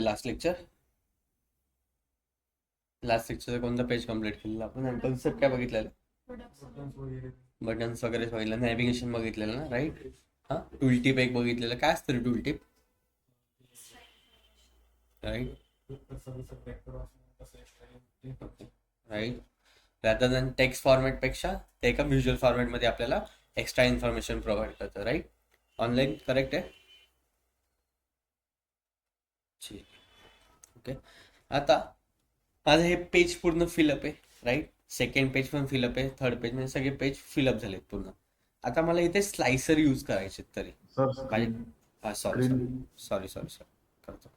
Last lecture कोणतं page complete केलेलं आपण, कन्सेप्ट काय बघितलेलं, बटन्स वगैरे बघितलं, नॅव्हिगेशन बघितलेलं ना, राईट. हां, टूल टिप एक बघितलेलं. काय असतं tool tip, right. Right. Rather than text फॉर्मॅटपेक्षा ते एका व्हिज्युअल फॉर्मॅटमध्ये आपल्याला एक्स्ट्रा इन्फॉर्मेशन प्रोव्हाइड करतं, राईट. ऑनलाईन करेक्ट आहे. ठीक. ओके. आता माझं हे पेज पूर्ण फिलअप आहे, राईट. सेकंड पेज पण फिलअप आहे, थर्ड पेज म्हणजे सगळे पेज फिलअप झालेत पूर्ण. आता मला इथे स्लायसर यूज करायचे तरी सर माझे. स्क्रीन हां, sorry screen sorry sorry sorry करतो.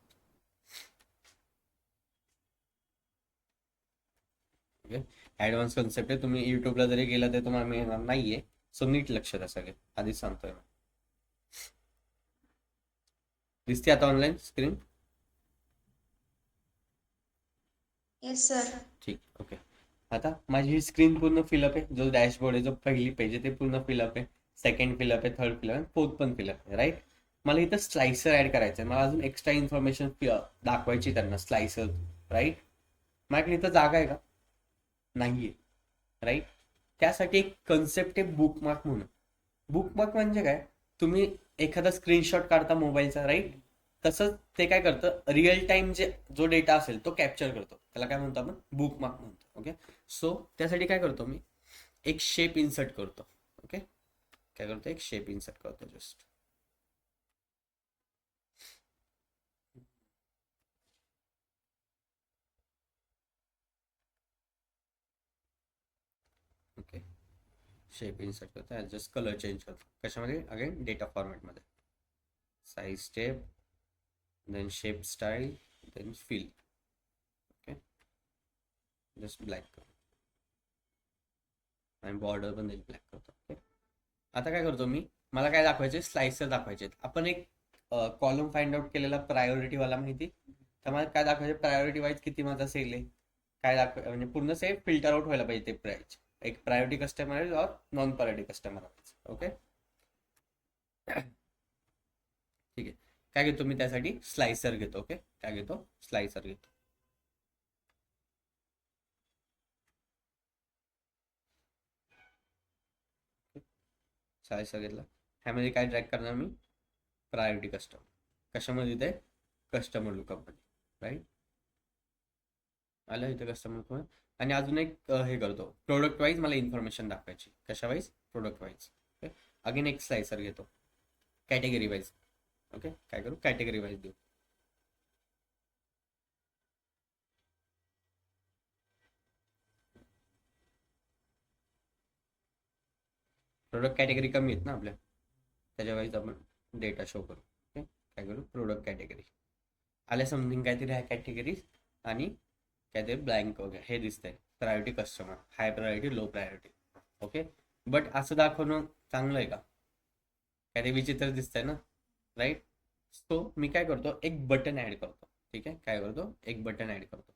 ओके. ॲडव्हान्स कन्सेप्ट आहे, तुम्ही युट्यूबला जरी गेला तर तुम्हाला मिळणार नाहीये. सो नीट लक्ष द्या सगळे, आधीच सांगतोय मी. दिसते आता ऑनलाईन स्क्रीन. Yes sir. ठीक. ओके. आता माझी ही स्क्रीन पूर्ण फिलअप आहे. जो डॅशबोर्ड आहे, जो पहिली पेज आहे ते पूर्ण फिलअप आहे. सेकंड फिलअप आहे, थर्ड फिलअप आहे, फोर्थ पण फिलअप आहे, राईट. मला इथं स्लायसर ऍड करायचं आहे. मला अजून एक्स्ट्रा इन्फॉर्मेशन दाखवायची त्यांना स्लायसर, राईट. माझ्याकडे इथं जागा आहे का, नाहीये, राईट. त्यासाठी एक कन्सेप्ट आहे बुकमार्क म्हणून. बुकमार्क म्हणजे काय, तुम्ही एखादा स्क्रीनशॉट काढता मोबाईलचा, राईट. तसंच ते काय करतं, रिअल टाइम जो डेटा असेल तो कॅप्चर करतो. त्याला काय म्हणतो आपण, बुकमार्क म्हणतो. ओके. सो त्यासाठी काय करतो मी, एक शेप इन्सर्ट करतो. ओके. काय करतो, एक शेप इन्सर्ट करतो जस्ट. ओके. शेप इन्सर्ट करतो, जस्ट कलर चेंज करतो. कशामध्ये, अगेन डेटा फॉर्मॅटमध्ये. Size step, then shape style, then fill. Okay. Just black करतो आणि बॉर्डर पण ब्लॅक करतो. ओके. आता काय करतो मी, मला काय दाखवायचे, स्लायसर दाखवायचे. आपण एक कॉलम फाइंड आउट केलेला प्रायोरिटीवाला, माहिती. तर मला काय दाखवायचे, प्रायोरिटी वाईज किती माझा सेल आहे, काय दाखवाय म्हणजे पूर्ण से फिल्टर आउट व्हायला पाहिजे ते प्राइस. एक प्रायोरिटी कस्टमर आहे और नॉन प्रायोरिटी कस्टमर आहे. ओके. ठीक आहे. काय घेतो मी त्यासाठी, स्लायसर घेतो. ओके. काय घेतो, स्लायसर घेतो. स्लायसर घेतला. ह्यामध्ये काय ट्रॅक करणार मी, प्रायोरिटी कस्टमर. कशामध्ये ते, कस्टमर लुकअपमध्ये, राईट. आलं इथे कस्टमर. आणि अजून एक हे करतो, प्रोडक्ट वाईज मला इन्फॉर्मेशन दाखवायची. कशा wise, product wise. Okay. Again एक स्लायसर घेतो, कॅटेगरी वाईज. ओके. काय करू, कॅटेगरी वाईज देऊ. प्रोडक्ट कॅटेगरी कमी आहेत ना आपल्या, त्याच्या वाईज आपण डेटा शो करू. ओके. काय करू, प्रोडक्ट कॅटेगरी. आल्या समथिंग काहीतरी ह्या कॅटेगरीज आणि काहीतरी ब्लँक वगैरे हे दिसतंय. Priority customer, high priority, low priority. Okay. But असं दाखवणं चांगलं आहे का, काय ते विचित्र दिसतंय ना, राईट. सो मी काय करतो, एक बटन ऍड करतो. ठीक आहे. काय करतो, एक बटन ऍड करतो,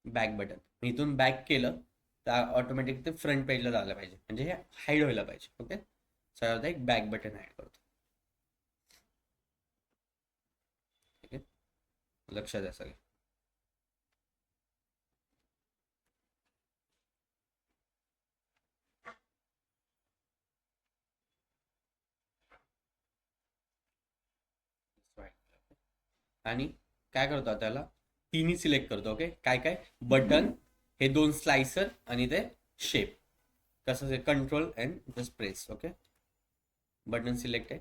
बॅक बटन. मी इथून बॅक केलं तर ऑटोमॅटिक ते फ्रंट पेजला झालं पाहिजे, म्हणजे हे हाईड व्हायला पाहिजे. ओके. सर एक बॅक बटन ऍड करतो. ठीक आहे. लक्षात द्या सगळे. आणि काय करतो त्याला, तिन्ही सिलेक्ट करतो. ओके. काय काय, बटन, हे दोन स्लायसर आणि ते शेप. कसं, control and just press. Okay. Button select आहे,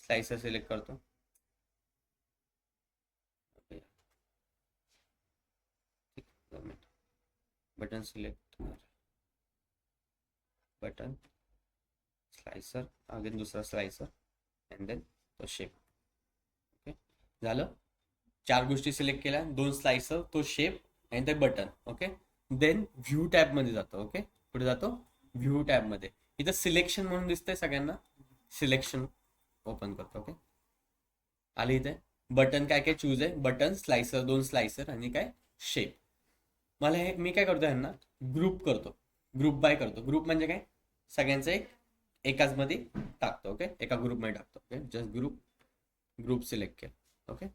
स्लायसर सिलेक्ट करतो. Button select, button, slicer, again दुसरा स्लायसर अँड देन तो शेप. ओके. झालं. 4 गोष्टी सिलेक्ट केल्या, 2 स्लायसर, तो शेप आणि ते बटन. ओके. देन व्ह्यू टॅबमध्ये जातो. ओके. कुठे जातो, व्ह्यू टॅबमध्ये. इथं सिलेक्शन म्हणून दिसतंय सगळ्यांना, सिलेक्शन ओपन करतो. ओके. आले इथे बटन, काय काय चूज आहे, बटन, स्लायसर, 2 स्लायसर आणि काय, शेप. मला हे मी काय करतो, ह्यांना ग्रुप करतो, ग्रुप बाय करतो. ग्रुप म्हणजे काय, सगळ्यांचं एकाच मध्ये टाकतो. ओके. एका ग्रुपमध्ये टाकतो. ओके. जस्ट ग्रुप सिलेक्ट केलं. ओके.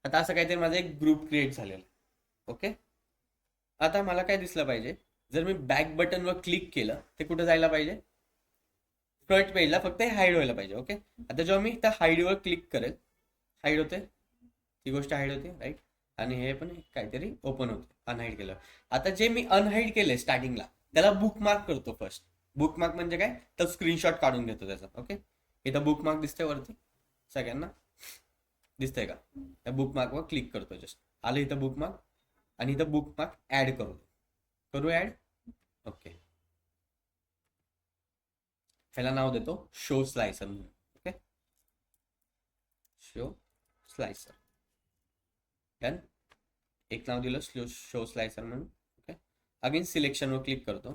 आता असं काहीतरी माझा एक ग्रुप क्रिएट झालेला आहे. ओके, आता मला काय दिसलं पाहिजे, जर मी बॅक बटनवर क्लिक केलं ते कुठं जायला पाहिजे, फ्रंट पेजला, फक्त हे हाईड व्हायला पाहिजे. ओके, आता जेव्हा मी त्या हाईडवर क्लिक करेल, हाईड होते, ती गोष्ट हाईड होते, राईट. आणि हे पण काहीतरी ओपन होते अनहाईड केलं. आता जे मी अनहाईड केलंय स्टार्टिंगला त्याला बुकमार्क करतो फर्स्ट. बुकमार्क म्हणजे काय, तर स्क्रीनशॉट काढून घेतो त्याचा. ओके, इथं बुकमार्क दिसतंय वरती सगळ्यांना, दिसतंय का? त्या बुकमार्कवर क्लिक करतो, जस्ट आलं इथं बुकमार्क. आणि इथं बुकमार्क ऍड करू ऍड. ओके, ह्याला नाव देतो शो स्लायसर म्हणून. Okay, show slicer, done. एक नाव दिलं शो स्लायसर म्हणून. ओके, अगेन सिलेक्शनवर क्लिक करतो,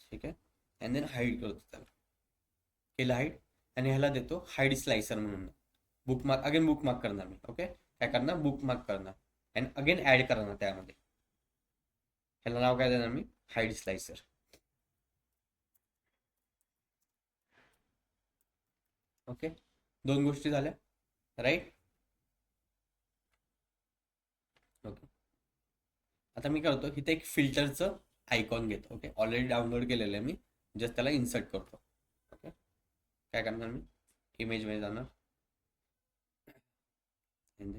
ठीक आहे, अँड देन हाईड करतो त्याला, केलं हाईड. आणि ह्याला देतो हाईड स्लायसर म्हणून. बुकमार्क अगेन बुकमार्क करणार मी. ओके, काय करणार, बुकमार्क करणार अँड अगेन ऍड करणार त्यामध्ये. ह्याला नाव काय देणार मी, हाईड स्लायसर. ओके, दोन गोष्टी झाल्या, राईट. ओके, आता मी करतो इथे एक फिल्टरचं आयकॉन घेतो. ओके, ऑलरेडी डाउनलोड केलेलं आहे मी, जस्ट त्याला इन्सर्ट करतो. ओके, काय करणार मी, इमेजमध्ये जाणार,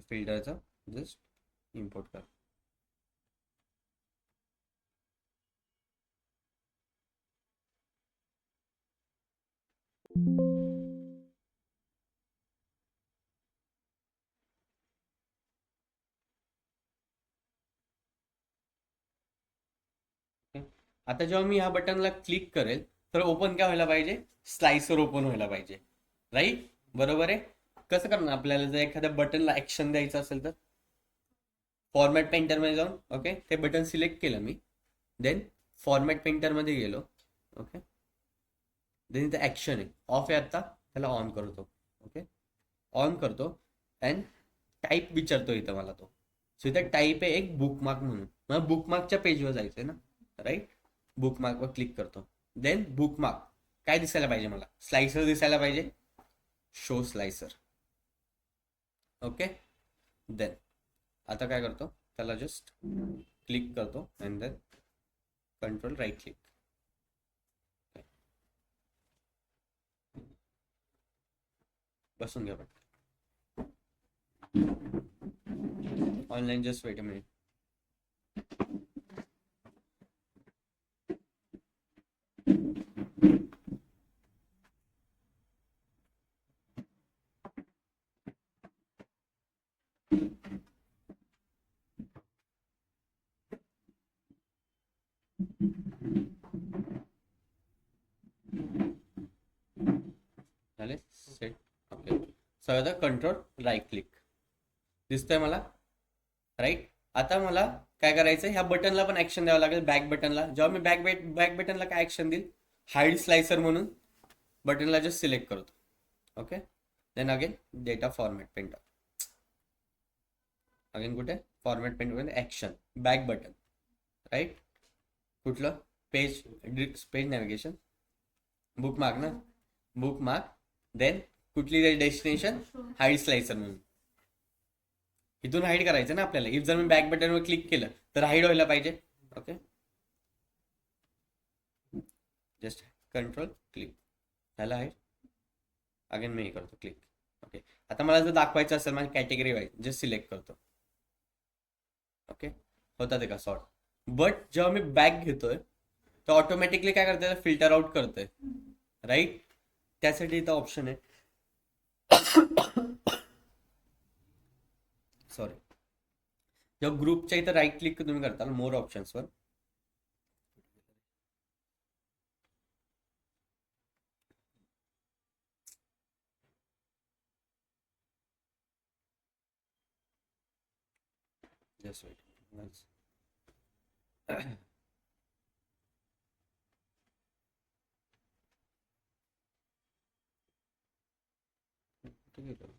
फिल्टरचं जस्ट इम्पोर्ट कर. आता जेव्हा मी ह्या बटनला क्लिक करेल तर ओपन काय व्हायला पाहिजे, स्लायसर ओपन व्हायला पाहिजे, राईट. बरोबर आहे. कसं करणार, आपल्याला जर एखाद्या बटनला ऍक्शन द्यायचं असेल तर फॉर्मॅट पेंटरमध्ये जाऊन, ओके, ते बटन सिलेक्ट केलं मी, देन फॉर्मॅट पेंटरमध्ये गेलो. ओके, देन इथं ऍक्शन आहे, ऑफ आहे आता, त्याला ऑन करतो. ओके, ऑन करतो अँड टाईप विचारतो इथं मला तो. सो इथं टाईप आहे एक बुकमार्क म्हणून, मला बुकमार्कच्या पेजवर जायचंय ना, राईट. बुकमार्कवर क्लिक करतो, देन बुकमार्क काय दिसायला पाहिजे मला, स्लायसर दिसायला पाहिजे, शो स्लायसर. ओके, देन आता काय करतो, त्याला जस्ट क्लिक करतो and then control right click. बसून घ्या पण online, just wait a minute. झाले सेट. ओके, सगळं कंट्रोल राईट क्लिक दिसतंय मला, राईट. आता मला काय करायचं, ह्या बटनला पण ऍक्शन द्यावं लागेल, बॅक बटनला. जेव्हा मी बॅक बटनला काय ऍक्शन देईल, हाईड स्लायसर म्हणून बटनला जस्ट सिलेक्ट करतो. Okay, then again data format painter, again कुठे format painter action back button, right. कुठलं पेज, पेज नॅव्हिगेशन, बुकमार्क ना, बुकमार्क, देन कुठली डेस्टिनेशन, हाईड स्लायसर म्हणून. इथून हाईड करायचं ना आपल्याला, इफ जर मी बॅक बटनवर क्लिक केलं तर हाईड व्हायला पाहिजे. ओके, जस्ट कंट्रोल क्लिक झालं हाईड. अगेन मी हे करतो क्लिक. ओके, आता मला जर दाखवायचं असेल माझी कॅटेगरी वाईज, जस्ट सिलेक्ट करतो. ओके, होतात का सॉर्ट. बट जेव्हा मी बॅक घेतोय तर ऑटोमॅटिकली काय करतंय, फिल्टर आउट करतंय, राईट. त्यासाठी इथं ऑप्शन आहे, सॉरी, जेव्हा ग्रुपच्या इथं राईट क्लिक तुम्ही करता मोर ऑप्शन्सवर, जस्ट वेट. ठीक आहे.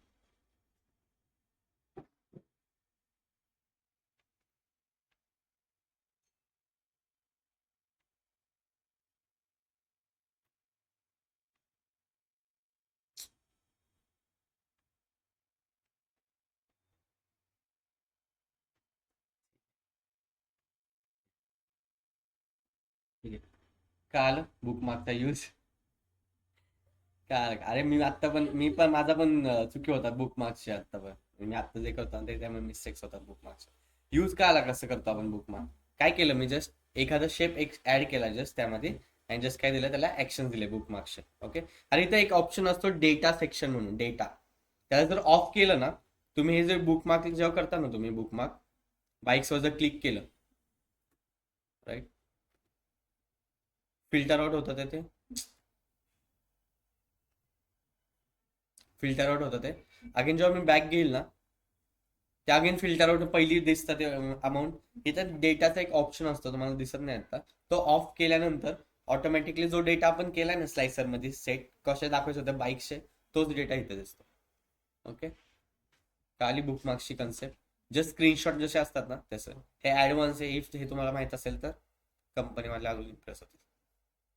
ठीक आहे. कळालं बुकमार्कचा यूज? कळालं का? अरे मी पण माझा पण चुकी होतात बुकमार्क्सचे आत्ता पण. मी आत्ता जे करतो ना ते त्यामुळे मिस्टेक्स होतात बुकमार्क्सचे. यूज कळाला कसं करतो आपण बुकमार्क? काय केलं मी जस्ट एखादा शेप ऍड केला जस्ट त्यामध्ये आणि जस्ट काय दिलं त्याला ऍक्शन दिले बुकमार्क्सचे. ओके. आणि इथं एक ऑप्शन असतो डेटा सेक्शन म्हणून, डेटा. त्याला जर ऑफ केलं ना, तुम्ही हे जे बुकमार्क जेव्हा करता ना तुम्ही बुकमार्क बाईक्सवर जर क्लिक केलं, राईट, फिल्टर आउट होतं ते फिल्टर आउट होतं ते. अगेन जेव्हा मी बॅक घेईल ना, त्या अगेन फिल्टर आउट पहिली दिसतं ते अमाऊंट. इथं डेटाचा एक ऑप्शन असतो, तुम्हाला दिसत नाही आता. तो ऑफ केल्यानंतर ऑटोमॅटिकली जो डेटा आपण केलाय ना स्लायसर मध्ये सेट कसे दाखवायचे होते बाईक्सचे, तोच डेटा इथे दिसतो. ओके. काली बुकमार्क्सची कन्सेप्ट जस्ट स्क्रीनशॉट जसे असतात ना तसं. हे ऍडव्हान्स आहे, इफ हे तुम्हाला माहित असेल तर कंपनीवाले अजून इम्प्रेस होतील.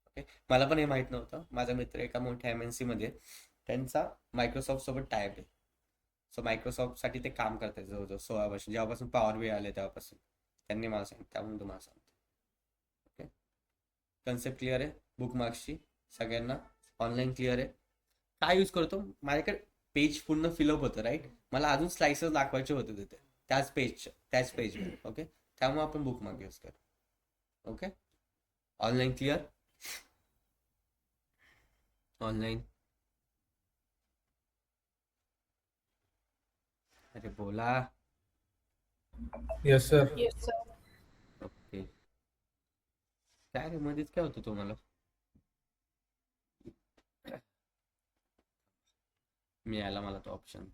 ओके. मला पण हे माहित नव्हतं. माझा मित्र एका मोठ्या एमएनसी मध्ये, त्यांचा मायक्रोसॉफ्ट सोबत टायप आहे. सो मायक्रोसॉफ्ट साठी ते काम करतात जवळजवळ 16 वर्ष, जेव्हापासून पॉवर बी आले तेव्हापासून त्यांनी मला सांगितलं, त्यामुळे तुम्हाला सांगतो. ओके. कन्सेप्ट क्लिअर आहे बुकमार्क्सची सगळ्यांना? ऑनलाईन क्लिअर आहे? काय यूज करतो, माझ्याकडे पेज पूर्ण फिलअप होतं, राईट. मला अजून स्लाइसेस दाखवायचे होते तिथे त्याच पेजवर. ओके. त्यामुळे आपण बुकमार्क यूज करू. ओके. Online clear? ऑनलाईन? अरे बोला. Yes sir. ओके. काय रे मध्येच काय होतं तुम्हाला? मिळाला मला तो ऑप्शन.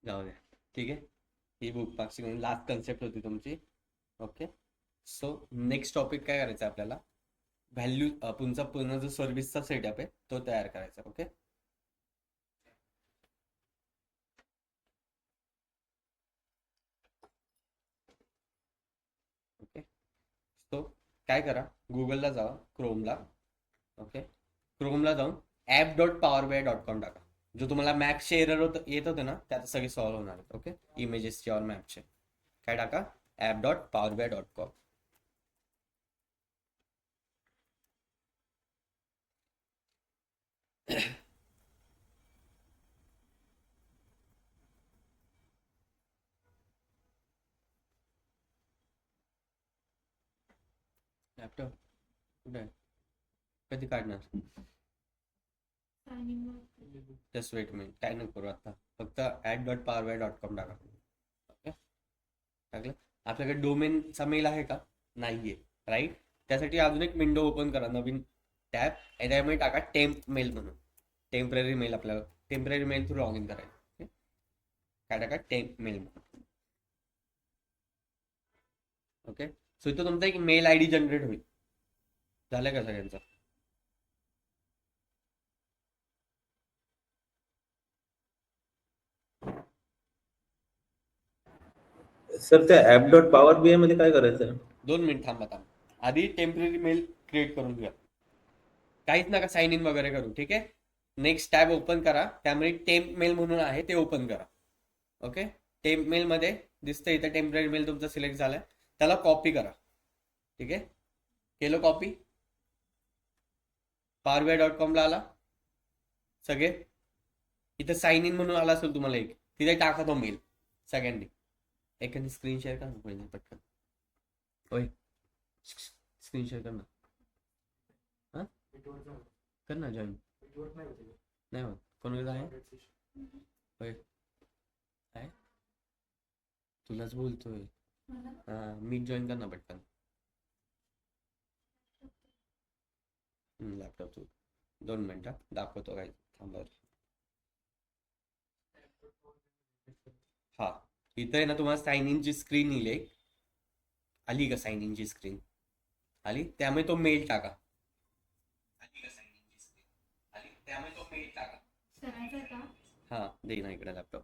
जाऊ द्या. ठीक आहे. ही बुक पाक्षिक लास्ट कन्सेप्ट होती तुमची. ओके. सो नेक्स्ट टॉपिक काय करायचं आपल्याला? व्हॅल्यू, तुमचा पूर्ण जो सर्व्हिसचा सेटअप आहे तो तयार करायचा. ओके. ओके. सो काय करा, गुगलला जावा, क्रोमला. ओके. क्रोमला जाऊन app.powerbi.com टाका. जो तुम्हाला मॅपचे एरर येत होते ना, त्यात सगळे सॉल्व्ह होणार आहेत. ओके. इमेजेसचे और मॅपचे. काय टाका? app.powerbi.com. लॅपटॉप कुठे आहे? कधी काढणार? Just wait minute. काय नको करू आता, फक्त app.powerbi.com टाका. ओके. टाकलं? आपल्याकडे डोमेनचा मेल आहे का? नाहीये, राईट. त्यासाठी अजून एक विंडो ओपन करा, नवीन टॅब. त्यामध्ये टाका टेम्प मेल म्हणून. टेम्पररी मेल, आपल्याला temporary mail through log in करायचं. ओके. काय टाका? टेम्प मेल म्हणून. ओके. सो इथं तुमचा एक मेल आयडी जनरेट होईल. झालं का सगळ्यांचं? सर त्या app.powerbia मध्ये काय करायचं? 2 मिनिट थांबा. आधी टेम्पररी मेल क्रिएट करून घ्या. काहीच नका साइन इन वगैरे करू. ठीक आहे. नेक्स्ट टॅब ओपन करा, त्यामध्ये टेम्प मेल म्हणून आहे ते ओपन करा. ओके. टेम्प मेल मध्ये दिसतं इथं टेम्पररी मेल तुमचा सिलेक्ट झालाय, त्याला कॉपी करा. ठीक आहे. केलं कॉपी? powerbi.com ला आला सगळे. इथं साइन इन म्हणून आला असेल तुम्हाला एक, तिथे टाका तो मेल सगळ्यांनी. एखादी स्क्रीन शेअर करा पहिले पटकन. होय, स्क्रीन शेअर कर ना. हां कर ना जॉईन. नाही होत. कोण आहे? होय काय? तुलाच बोलतोय. हां मीट जॉईन कर ना पटकन. लॅपटॉप तू 2 मिनिटं दाखवतो काय. थांबा. हा इथं आहे ना, तुम्हाला साइन इनची स्क्रीन येईल एक. आली का साइन इनची स्क्रीन? आली. त्यामुळे तो मेल टाका. आली का साइन इनची स्क्रीन? आली. त्यामुळे तो मेल टाका. हा दे ना इकडे लॅपटॉप.